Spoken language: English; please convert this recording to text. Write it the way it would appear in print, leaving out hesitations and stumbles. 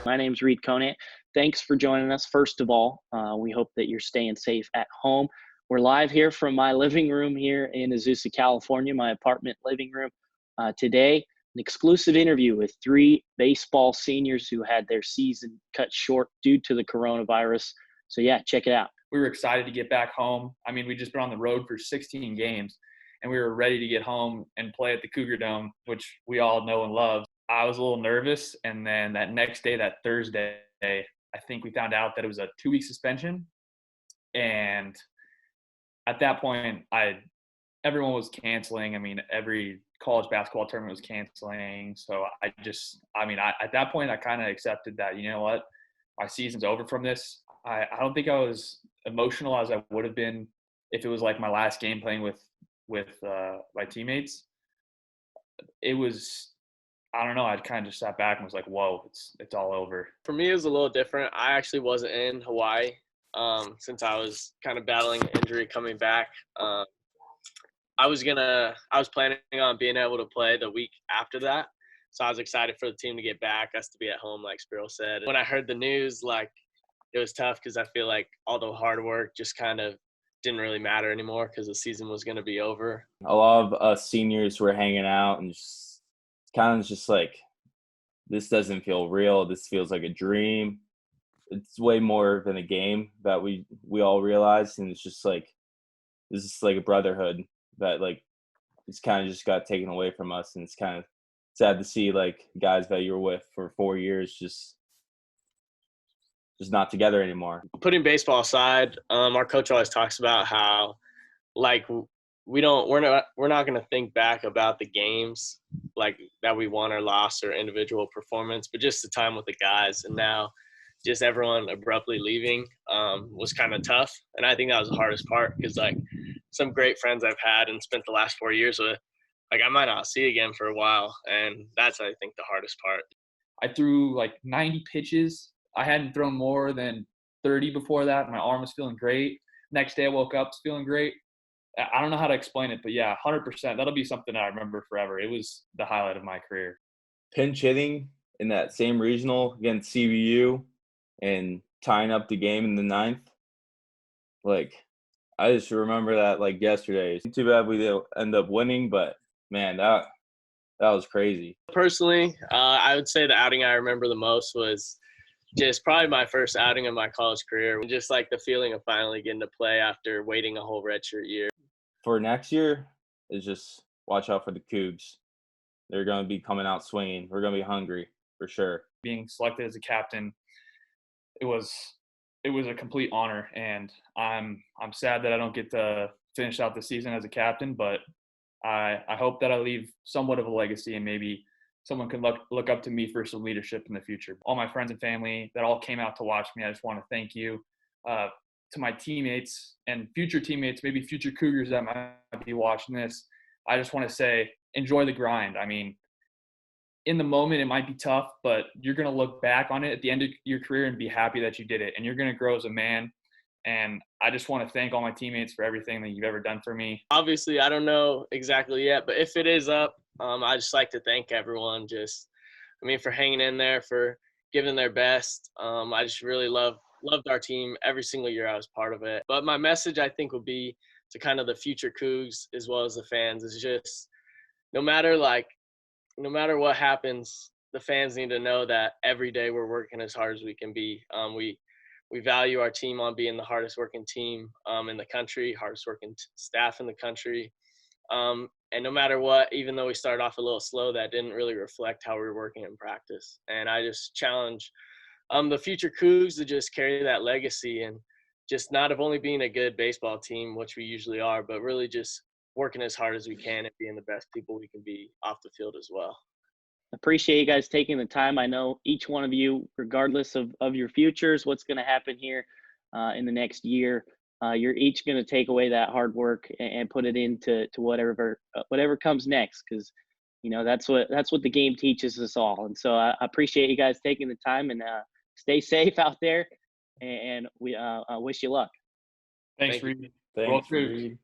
My name's Reid Conant. Thanks for joining us. First of all, we hope that you're staying safe at home. We're live here from my living room here in Azusa, California, my apartment living room. Today, an exclusive interview with 3 baseball seniors who had their season cut short due to the coronavirus. So yeah, check it out. We were excited to get back home. I mean, we just been on the road for 16 games, and we were ready to get home and play at the Cougar Dome, which we all know and love. I was a little nervous, and then that next day, that Thursday, I think we found out that it was a 2-week suspension. And at that point, everyone was canceling. I mean, every college basketball tournament was canceling. So at that point, I kind of accepted that, you know what, my season's over from this. I don't think I was emotional as I would have been if it was like my last game playing with my teammates. It was, I don't know, I kind of just sat back and was like, whoa, it's all over. For me, it was a little different. I actually wasn't in Hawaii since I was kind of battling an injury coming back. I was planning on being able to play the week after that. So I was excited for the team to get back, us to be at home, like Spiro said. When I heard the news, it was tough because I feel like all the hard work just kind of didn't really matter anymore because the season was going to be over. A lot of us seniors were hanging out and just like, this doesn't feel real. This feels like a dream. It's way more than a game that we all realized. And it's just like, this is like a brotherhood that like, it's kind of just got taken away from us. And it's kind of sad to see like guys that you were with for 4 years just not together anymore. Putting baseball aside, our coach always talks about how like we're not going to think back about the games like that we won or lost or individual performance, but just the time with the guys. And now just everyone abruptly leaving was kind of tough. And I think that was the hardest part because like some great friends I've had and spent the last 4 years with, like I might not see again for a while. And that's, I think, the hardest part. I threw like 90 pitches. I hadn't thrown more than 30 before that. My arm was feeling great. Next day I woke up feeling great. I don't know how to explain it, but yeah, 100%. That'll be something I remember forever. It was the highlight of my career. Pinch hitting in that same regional against CVU and tying up the game in the 9th. Like, I just remember that like yesterday. Too bad we didn't end up winning, but man, that was crazy. Personally, I would say the outing I remember the most was just probably my first outing of my college career. Just like the feeling of finally getting to play after waiting a whole redshirt year. For next year, is just watch out for the Cougs. They're going to be coming out swinging. We're going to be hungry for sure. Being selected as a captain, it was a complete honor, and I'm sad that I don't get to finish out the season as a captain, but I hope that I leave somewhat of a legacy and maybe someone can look up to me for some leadership in the future. All my friends and family that all came out to watch me, I just want to thank you. To my teammates and future teammates, maybe future Cougars that might be watching this, I just want to say, enjoy the grind. I mean, in the moment, it might be tough, but you're going to look back on it at the end of your career and be happy that you did it. And you're going to grow as a man. And I just want to thank all my teammates for everything that you've ever done for me. Obviously, I don't know exactly yet, but if it is up, I just like to thank everyone for hanging in there, for giving their best. I just really loved our team every single year I was part of it. But my message, I think, would be to kind of the future Cougs as well as the fans is just no matter what happens, the fans need to know that every day we're working as hard as we can be. We value our team on being the hardest working team in the country, hardest working staff in the country. And no matter what, even though we started off a little slow, that didn't really reflect how we were working in practice. And I just challenge the future Cougs to just carry that legacy and just not of only being a good baseball team, which we usually are, but really just working as hard as we can and being the best people we can be off the field as well. Appreciate you guys taking the time. I know each one of you, regardless of your futures, what's going to happen here in the next year, you're each going to take away that hard work and put it into whatever comes next, because that's what the game teaches us all. And so I appreciate you guys taking the time, and stay safe out there, and we wish you luck. Thanks, Reid. Thanks, Reid.